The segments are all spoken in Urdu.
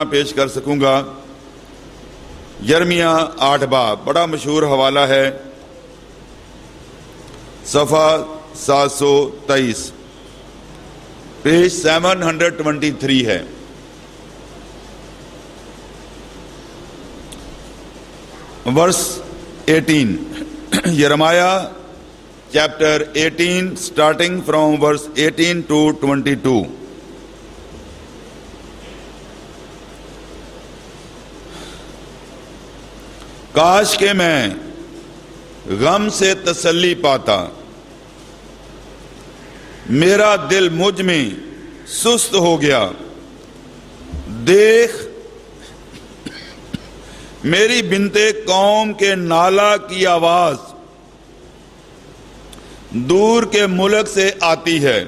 پیش کر سکوں گا۔ یرمیہ 8 باب بڑا مشہور حوالہ ہے، صفحہ 723 پیج 723 ہے۔ ورس 18 یرمیہ chapter 18 starting from verse 18 to 22۔ کاش کہ میں غم سے تسلی پاتا، میرا دل مجھ میں سست ہو گیا۔ دیکھ میری بنتے قوم کے نالہ کی آواز دور کے ملک سے آتی ہے۔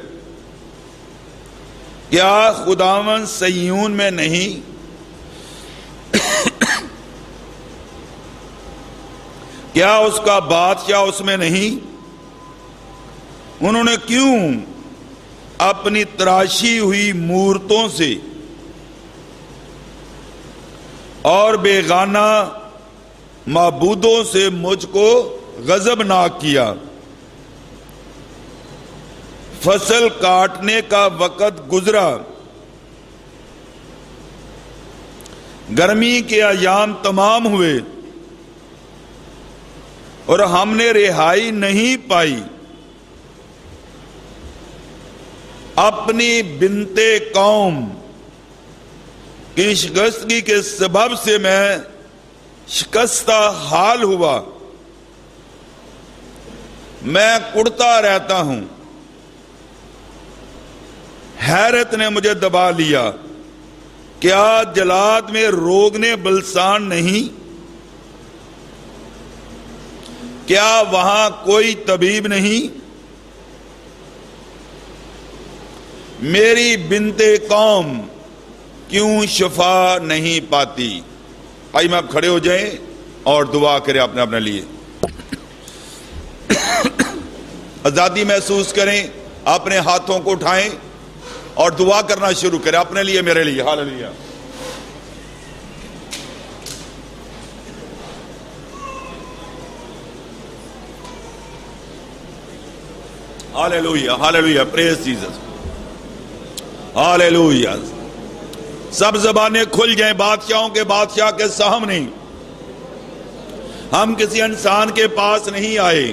کیا خداوند صیون میں نہیں؟ کیا اس کا بادشاہ اس میں نہیں؟ انہوں نے کیوں اپنی تراشی ہوئی مورتوں سے اور بیگانہ معبودوں سے مجھ کو غضبناک کیا؟ فصل کاٹنے کا وقت گزرا، گرمی کے ایام تمام ہوئے اور ہم نے رہائی نہیں پائی۔ اپنی بنتے قوم کی شکستگی کے سبب سے میں شکستہ حال ہوا، میں کڑتا رہتا ہوں، حیرت نے مجھے دبا لیا۔ کیا جلاد میں روگنے بلسان نہیں؟ کیا وہاں کوئی طبیب نہیں؟ میری بنتے قوم کیوں شفا نہیں پاتی؟ آئیے میں آپ کھڑے ہو جائیں اور دعا کریں اپنے لیے، آزادی محسوس کریں، اپنے ہاتھوں کو اٹھائیں اور دعا کرنا شروع کریں اپنے لیے، میرے لیے۔ ہاللیلویہ۔ ہاللیلویہ ہاللیلویہ، پریز جیسس، ہاللیلویہ۔ سب زبانیں کھل جائیں بادشاہوں کے بادشاہ کے سامنے۔ ہم کسی انسان کے پاس نہیں آئے،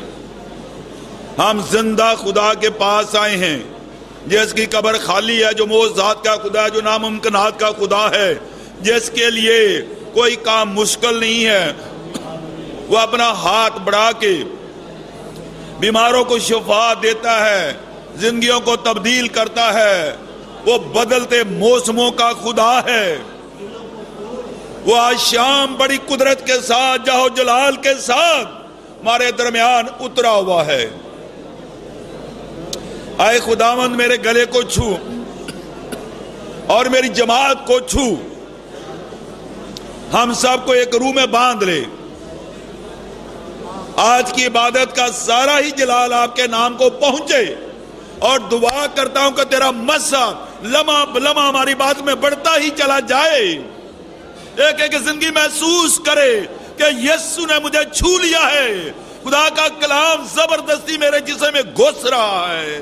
ہم زندہ خدا کے پاس آئے ہیں، جس کی قبر خالی ہے، جو معجزات کا خدا ہے، جو ناممکنات کا خدا ہے، جس کے لیے کوئی کام مشکل نہیں ہے۔ وہ اپنا ہاتھ بڑھا کے بیماروں کو شفا دیتا ہے، زندگیوں کو تبدیل کرتا ہے۔ وہ بدلتے موسموں کا خدا ہے۔ وہ آج شام بڑی قدرت کے ساتھ، جاہ و جلال کے ساتھ ہمارے درمیان اترا ہوا ہے۔ اے خداوند میرے گلے کو چھو اور میری جماعت کو چھو، ہم سب کو ایک روح میں باندھ لے۔ آج کی عبادت کا سارا ہی جلال آپ کے نام کو پہنچے، اور دعا کرتا ہوں کہ تیرا مسا لمحہ بلمحہ ہماری بات میں بڑھتا ہی چلا جائے۔ ایک ایک زندگی محسوس کرے کہ یسوع نے مجھے چھو لیا ہے، خدا کا کلام زبردستی میرے جسم میں گھس رہا ہے۔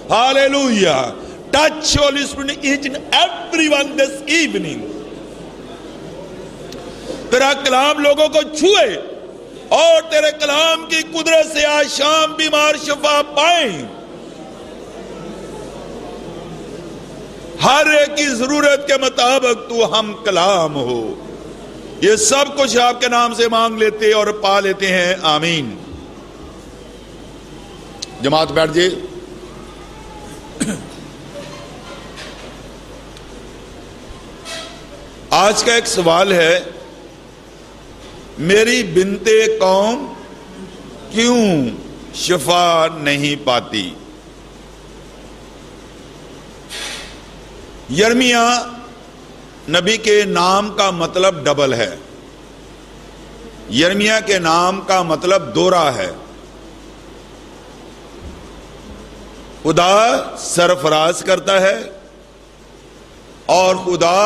Hallelujah. Touch Holy Spirit each and every one this evening. تیرا کلام لوگوں کو چھوئے اور تیرے کلام کی قدرت سے آج شام بیمار شفا پائیں۔ ہر ایک کی ضرورت کے مطابق تو ہم کلام ہو۔ یہ سب کچھ آپ کے نام سے مانگ لیتے اور پا لیتے ہیں، آمین۔ جماعت بیٹھ جائے۔ آج کا ایک سوال ہے، میری بنتے قوم کیوں شفا نہیں پاتی؟ یرمیہ نبی کے نام کا مطلب ڈبل ہے۔ یرمیہ کے نام کا مطلب دوہرا ہے۔ خدا سرفراز کرتا ہے اور خدا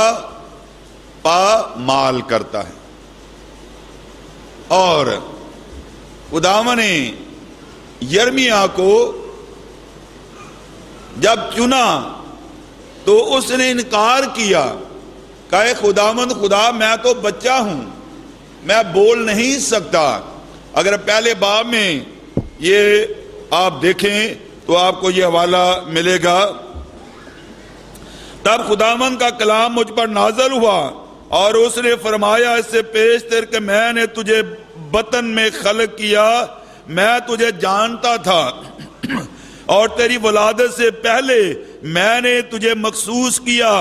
پامال کرتا ہے. اور خداوند نے یرمیا کو جب چنا تو اس نے انکار کیا کہ اے خداوند خدا میں تو بچہ ہوں, میں بول نہیں سکتا. اگر پہلے باب میں یہ آپ دیکھیں تو آپ کو یہ حوالہ ملے گا. تب خداوند کا کلام مجھ پر نازل ہوا اور اس نے فرمایا اس سے پیشتر کہ میں نے تجھے بطن میں خلق کیا, میں تجھے جانتا تھا اور تیری ولادت سے پہلے میں نے تجھے مخصوص کیا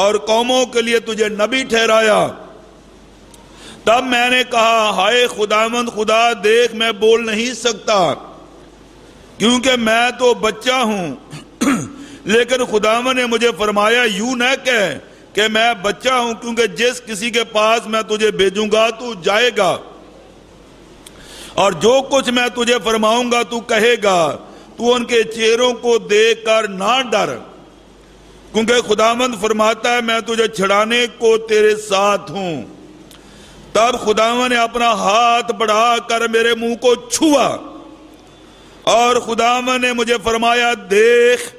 اور قوموں کے لیے تجھے نبی ٹھہرایا. تب میں نے کہا ہائے خداوند خدا, دیکھ میں بول نہیں سکتا کیونکہ میں تو بچہ ہوں. لیکن خداوند نے مجھے فرمایا یوں نہ کہہ کہ میں بچہ ہوں, کیونکہ جس کسی کے پاس میں تجھے بھیجوں گا تو جائے گا اور جو کچھ میں تجھے فرماؤں گا تو کہے گا. تو ان کے چہروں کو دیکھ کر نہ ڈر, کیونکہ خداوند فرماتا ہے میں تجھے چھڑانے کو تیرے ساتھ ہوں. تب خداوند نے اپنا ہاتھ بڑھا کر میرے منہ کو چھوا اور خداوند نے مجھے فرمایا دیکھ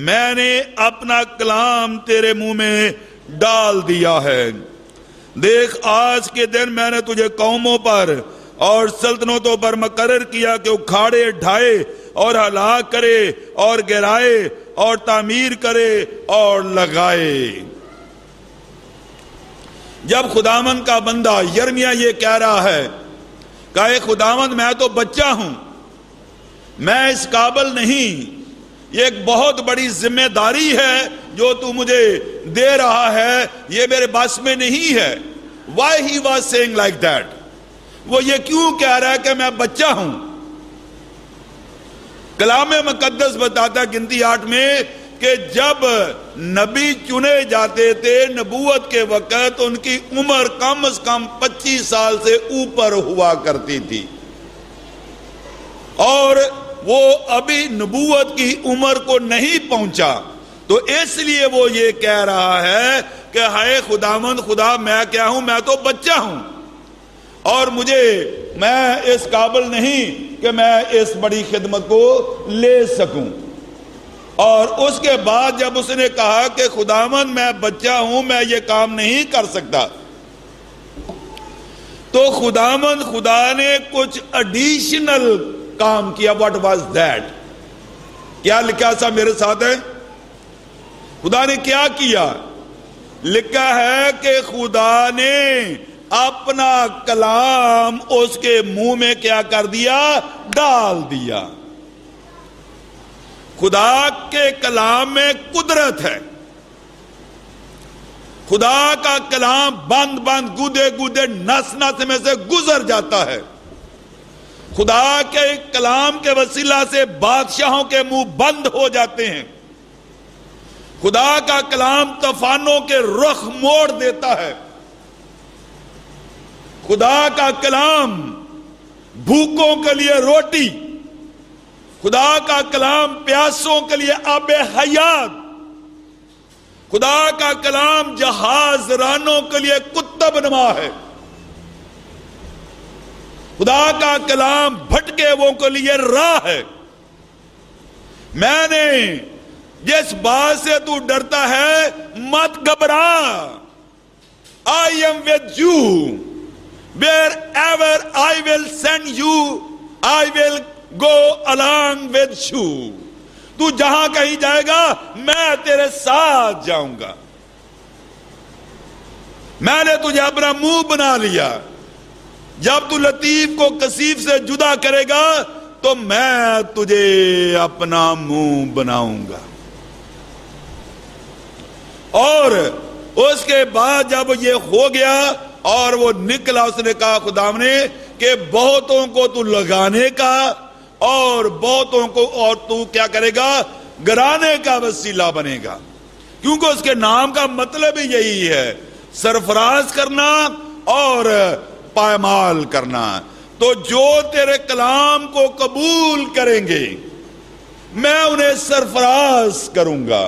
میں نے اپنا کلام تیرے منہ میں ڈال دیا ہے. دیکھ آج کے دن میں نے تجھے قوموں پر اور سلطنتوں پر مقرر کیا کہ اکھاڑے ڈھائے اور ہلاک کرے اور گرائے اور تعمیر کرے اور لگائے. جب خداوند کا بندہ یرمیا یہ کہہ رہا ہے کہ اے خداوند میں تو بچہ ہوں, میں اس قابل نہیں, یہ ایک بہت بڑی ذمہ داری ہے جو تو مجھے دے رہا ہے, یہ میرے بس میں نہیں ہے. Why he was saying like that? وہ یہ کیوں کہہ رہا ہے کہ میں بچہ ہوں؟ کلام مقدس بتاتا گنتی 8 میں کہ جب نبی چنے جاتے تھے نبوت کے وقت ان کی عمر کم از کم 25 سال سے اوپر ہوا کرتی تھی, اور وہ ابھی نبوت کی عمر کو نہیں پہنچا. تو اس لیے وہ یہ کہہ رہا ہے کہ ہائے خداوند خدا میں کیا ہوں, میں تو بچہ ہوں اور میں اس قابل نہیں کہ میں اس بڑی خدمت کو لے سکوں. اور اس کے بعد جب اس نے کہا کہ خداوند میں بچہ ہوں, میں یہ کام نہیں کر سکتا, تو خداوند خدا نے کچھ ایڈیشنل کام کیا. What was that? کیا لکھا سا میرے ساتھ ہے؟ خدا نے کیا کیا؟ لکھا ہے کہ خدا نے اپنا کلام اس کے منہ میں کیا کر دیا؟ ڈال دیا. خدا کے کلام میں قدرت ہے. خدا کا کلام بند بند گودے گودے نس نس میں سے گزر جاتا ہے. خدا کے کلام کے وسیلہ سے بادشاہوں کے منہ بند ہو جاتے ہیں. خدا کا کلام طوفانوں کے رخ موڑ دیتا ہے. خدا کا کلام بھوکوں کے لیے روٹی, خدا کا کلام پیاسوں کے لیے آب حیات, خدا کا کلام جہاز رانوں کے لیے قطب نما ہے. خدا کا کلام بھٹکے وہ کے لیے راہ ہے. میں نے جس بات سے تو ڈرتا ہے مت گھبرا. I am with you. Wherever I will send you, I will go along with you. تو جہاں کہیں جائے گا میں تیرے ساتھ جاؤں گا. میں نے تجھے اپنا منہ بنا لیا. جب تو لطیف کو کثیف سے جدا کرے گا تو میں تجھے اپنا منہ بناؤں گا. اور اس کے بعد جب یہ ہو گیا اور وہ نکلا, اس نے کہا خدا نے کہ بہتوں کو تو لگانے کا اور بہتوں کو اور تو کیا کرے گا؟ گرانے کا وسیلہ بنے گا. کیونکہ اس کے نام کا مطلب ہی یہی ہے, سرفراز کرنا اور پائمال کرنا. تو جو تیرے کلام کو قبول کریں گے میں انہیں سرفراز کروں گا,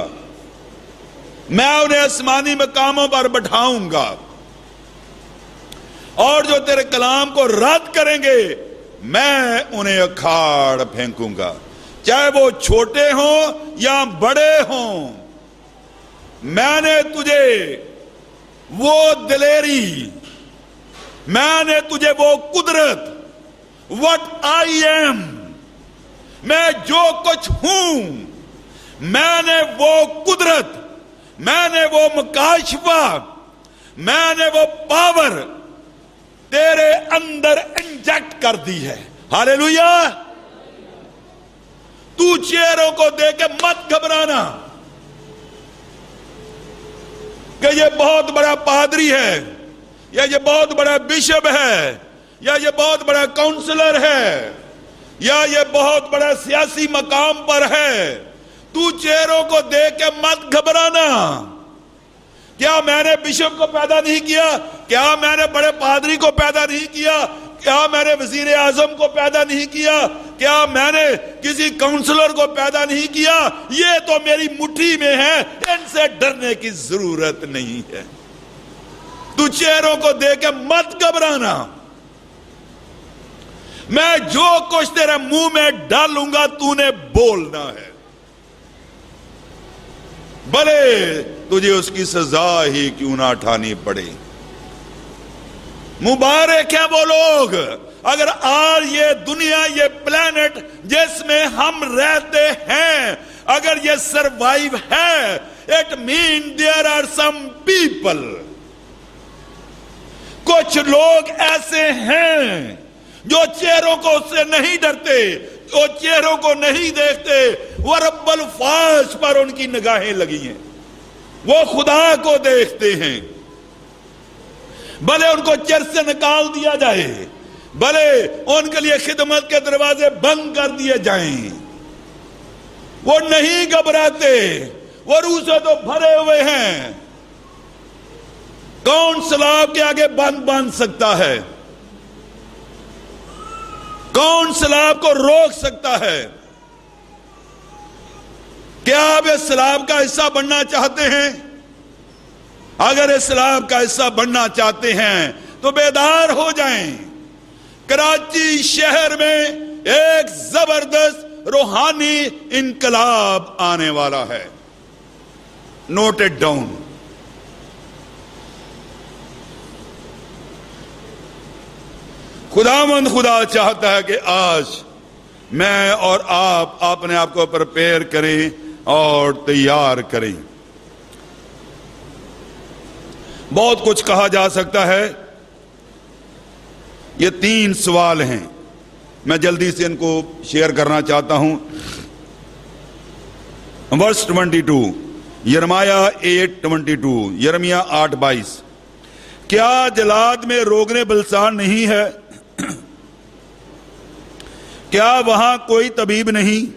میں انہیں آسمانی مقاموں پر بٹھاؤں گا. اور جو تیرے کلام کو رد کریں گے میں انہیں اکھاڑ پھینکوں گا، چاہے وہ چھوٹے ہوں یا بڑے ہوں۔ میں نے تجھے وہ دلیری، میں نے تجھے وہ قدرت، وٹ آئی ایم، میں جو کچھ ہوں، میں نے وہ قدرت، میں نے وہ مکاشفہ، میں نے وہ پاور تیرے اندر انجیکٹ کر دی ہے۔ ہاللیلویا۔ تو چہروں کو دیکھ کے مت گھبرانا کہ یہ بہت بڑا پادری ہے، یا یہ بہت بڑا بشپ ہے، یا یہ بہت بڑا کاؤنسلر ہے، یا یہ بہت بڑا سیاسی مقام پر ہے۔ تو چہروں کو دیکھ کے مت گھبرانا۔ کیا میں نے بشپ کو پیدا نہیں کیا؟ کیا میں نے بڑے پادری کو پیدا نہیں کیا؟ کیا میں نے وزیر اعظم کو پیدا نہیں کیا؟ کیا میں نے کسی کاؤنسلر کو پیدا نہیں کیا؟ یہ تو میری مٹھی میں ہے، ان سے ڈرنے کی ضرورت نہیں ہے۔ تو چہروں کو دیکھ کے مت گھبرانا۔ میں جو کچھ تیرے منہ میں ڈالوں گا تو نے بولنا ہے، بھلے تجھے اس کی سزا ہی کیوں نہ اٹھانی پڑے۔ مبارک ہیں وہ لوگ اگر آج یہ دنیا، یہ پلانٹ جس میں ہم رہتے ہیں، اگر یہ سروائیو ہے، it mean there are some people, کچھ لوگ ایسے ہیں جو چہروں کو اس سے نہیں ڈرتے، جو چہروں کو نہیں دیکھتے، وہ رب الفاظ پر ان کی نگاہیں لگی ہیں، وہ خدا کو دیکھتے ہیں۔ بھلے ان کو چرچ سے نکال دیا جائے، بھلے ان کے لیے خدمت کے دروازے بند کر دیے جائیں، وہ نہیں گھبراتے، وہ روح سے تو بھرے ہوئے ہیں۔ کون سلاب کے آگے باندھ سکتا ہے؟ کون سلاب کو روک سکتا ہے؟ کیا آپ اس سلاب کا حصہ بننا چاہتے ہیں؟ اگر اس سلاب کا حصہ بننا چاہتے ہیں تو بیدار ہو جائیں۔ کراچی شہر میں ایک زبردست روحانی انقلاب آنے والا ہے۔ Note it down. خداوند خدا چاہتا ہے کہ آج میں اور آپ اپنے آپ کو پریپیئر کریں اور تیار کریں۔ بہت کچھ کہا جا سکتا ہے، یہ 3 سوال ہیں، میں جلدی سے ان کو شیئر کرنا چاہتا ہوں۔ ورس 22، یرمیا 8:22، یرمیا 8:22۔ کیا جلاد میں روغن بلسان نہیں ہے؟ کیا وہاں کوئی طبیب نہیں؟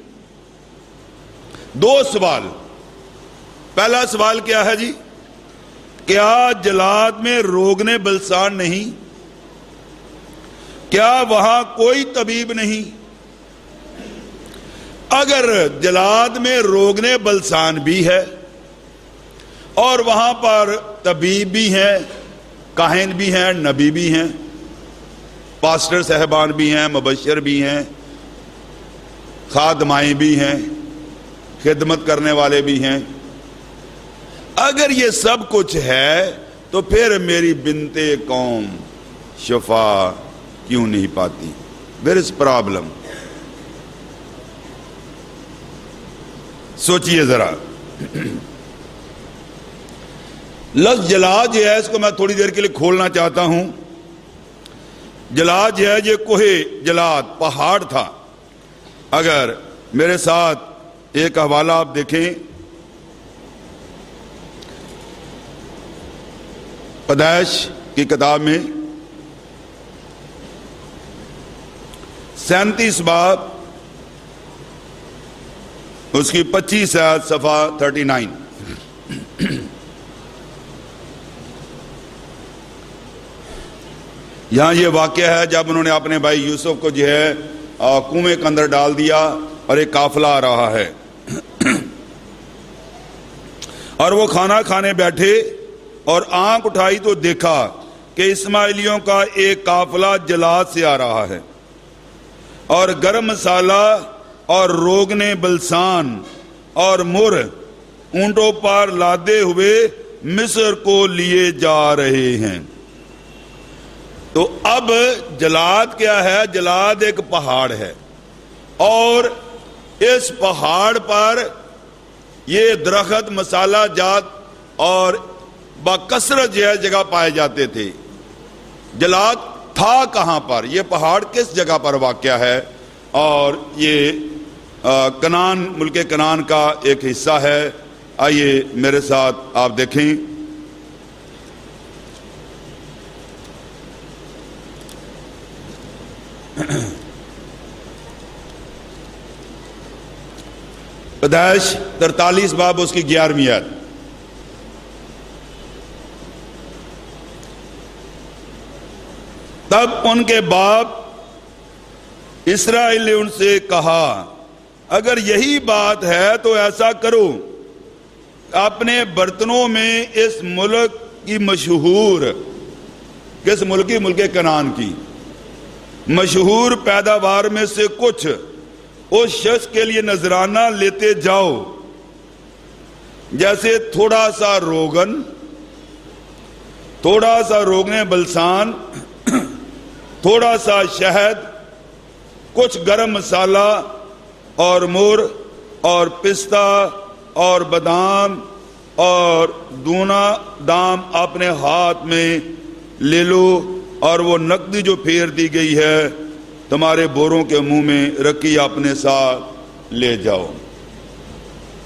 2 سوال۔ پہلا سوال کیا ہے جی؟ کیا جلاد میں روغن بلسان نہیں؟ کیا وہاں کوئی طبیب نہیں؟ اگر جلاد میں روغن بلسان بھی ہے اور وہاں پر طبیب بھی ہیں، کاہن بھی ہیں، نبی بھی ہیں، پاسٹر صاحبان بھی ہیں، مبشر بھی ہیں، خادمائیں بھی ہیں، خدمت کرنے والے بھی ہیں، اگر یہ سب کچھ ہے تو پھر میری بنت قوم شفا کیوں نہیں پاتی؟ There is problem۔ سوچئے ذرا۔ لفظ جلاد جو ہے اس کو میں تھوڑی دیر کے لیے کھولنا چاہتا ہوں۔ جلاد جو ہے یہ کوہ جلاد پہاڑ تھا۔ اگر میرے ساتھ ایک حوالہ آپ دیکھیں، پیدائش کی کتاب میں 37 باب اس کی 25 آیت صفحہ 39۔ یہاں یہ واقعہ ہے جب انہوں نے اپنے بھائی یوسف کو جو ہے کنویں کے اندر ڈال دیا اور ایک قافلہ آ رہا ہے، اور وہ کھانا کھانے بیٹھے اور آنکھ اٹھائی تو دیکھا کہ اسماعیلیوں کا ایک قافلہ جلاد سے آ رہا ہے اور گرم مسالہ اور روغن بلسان اور مر اونٹوں پر لادے ہوئے مصر کو لیے جا رہے ہیں۔ تو اب جلاد کیا ہے؟ جلاد ایک پہاڑ ہے، اور اس پہاڑ پر یہ درخت مسالہ جات اور بکثرت جو ہے جگہ پائے جاتے تھے۔ جلاد تھا کہاں پر؟ یہ پہاڑ کس جگہ پر واقع ہے؟ اور یہ کنان، ملک کنان کا ایک حصہ ہے۔ آئیے میرے ساتھ آپ دیکھیں۔ پیدائش 43 باب اس کی 11ویں آیت۔ تب ان کے باپ اسرائیل نے ان سے کہا، اگر یہی بات ہے تو ایسا کرو، اپنے برتنوں میں اس ملک کی مشہور، کس ملک کی؟ ملک کنعان کی مشہور پیداوار میں سے کچھ اس شخص کے لیے نذرانہ لیتے جاؤ، جیسے تھوڑا سا روغن بلسان، تھوڑا سا شہد، کچھ گرم مسالہ اور مر اور پستہ اور بادام اور دونا دام اپنے ہاتھ میں لے لو، اور وہ نقدی جو پھیر دی گئی ہے تمہارے بوروں کے منہ میں رکھی اپنے ساتھ لے جاؤ۔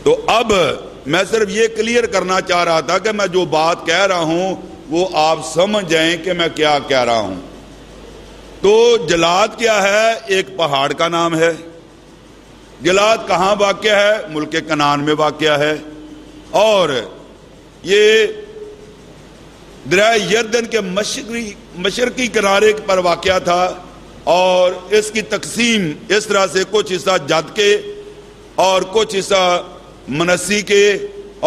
تو اب میں صرف یہ کلیئر کرنا چاہ رہا تھا کہ میں جو بات کہہ رہا ہوں وہ آپ سمجھ جائیں کہ میں کیا کہہ رہا ہوں۔ تو جلاد کیا ہے؟ ایک پہاڑ کا نام ہے۔ جلاد کہاں واقع ہے؟ ملک کنعان میں واقع ہے، اور یہ دریائے یردن کے مشرقی کنارے پر واقع تھا، اور اس کی تقسیم اس طرح سے کچھ حصہ جد کے اور کچھ حصہ منسی کے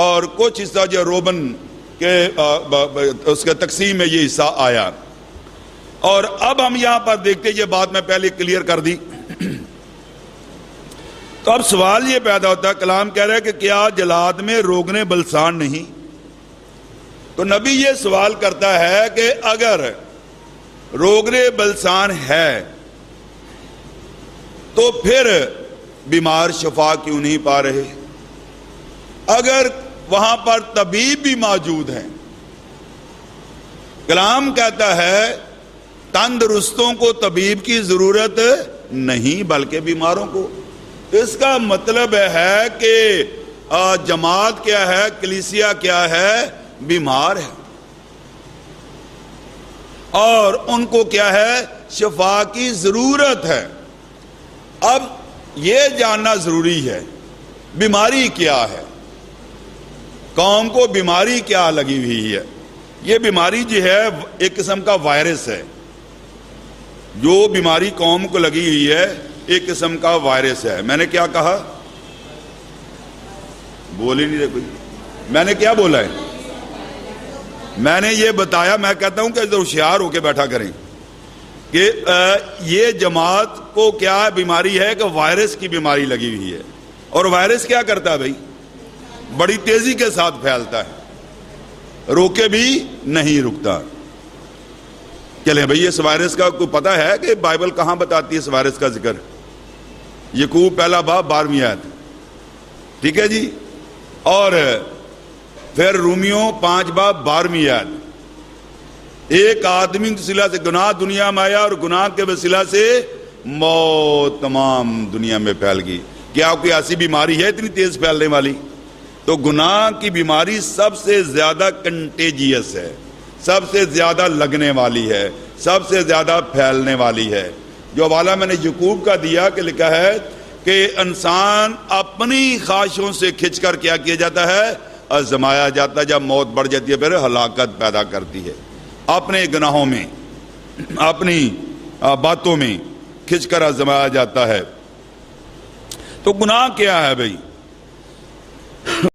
اور کچھ حصہ جو روبن کے، اس کے تقسیم میں یہ حصہ آیا۔ اور اب ہم یہاں پر دیکھتے، یہ بات میں پہلے کلیئر کر دی۔ تو اب سوال یہ پیدا ہوتا ہے، کلام کہہ رہا ہے کہ کیا جلاد میں روغن بلسان نہیں؟ تو نبی یہ سوال کرتا ہے کہ اگر روغن بلسان ہے تو پھر بیمار شفا کیوں نہیں پا رہے؟ اگر وہاں پر طبیب بھی موجود ہیں، کلام کہتا ہے تندرستوں کو طبیب کی ضرورت نہیں بلکہ بیماروں کو۔ اس کا مطلب ہے کہ جماعت کیا ہے، کلیسیا کیا ہے؟ بیمار ہے، اور ان کو کیا ہے؟ شفا کی ضرورت ہے۔ اب یہ جاننا ضروری ہے بیماری کیا ہے، قوم کو بیماری کیا لگی ہوئی ہے۔ یہ بیماری جو ہے ایک قسم کا وائرس ہے، جو بیماری قوم کو لگی ہوئی ہے ایک قسم کا وائرس ہے۔ میں نے کیا کہا؟ بول ہی نہیں رہے کوئی۔ میں نے کیا بولا ہے؟ میں نے یہ بتایا، میں کہتا ہوں کہ ہوشیار ہو کے بیٹھا کریں کہ یہ جماعت کو کیا بیماری ہے کہ وائرس کی بیماری لگی ہوئی ہے۔ اور وائرس کیا کرتا ہے بھائی؟ بڑی تیزی کے ساتھ پھیلتا ہے، روکے بھی نہیں رکتا۔ چلیں بھائی، اس وائرس کا کوئی پتہ ہے کہ بائبل کہاں بتاتی ہے اس وائرس کا ذکر؟ یعقوب پہلا باب 12ویں آیت، ٹھیک ہے جی۔ اور پھر رومیوں 5 باب 12ویں آیت، ایک آدمی کے وسیلہ سے گناہ دنیا میں آیا اور گناہ کے وسیلہ سے موت تمام دنیا میں پھیل گئی۔ کیا کوئی ایسی بیماری ہے اتنی تیز پھیلنے والی؟ تو گناہ کی بیماری سب سے زیادہ کنٹیجیس ہے، سب سے زیادہ لگنے والی ہے، سب سے زیادہ پھیلنے والی ہے۔ جو حوالہ میں نے یعقوب کا دیا کہ لکھا ہے کہ انسان اپنی خواہشوں سے کھچ کر کیا جاتا ہے؟ آزمایا جاتا ہے۔ جب موت بڑھ جاتی ہے پھر ہلاکت پیدا کرتی ہے۔ اپنے گناہوں میں، اپنی باتوں میں کھچ کر آزمایا جاتا ہے۔ تو گناہ کیا ہے بھائی؟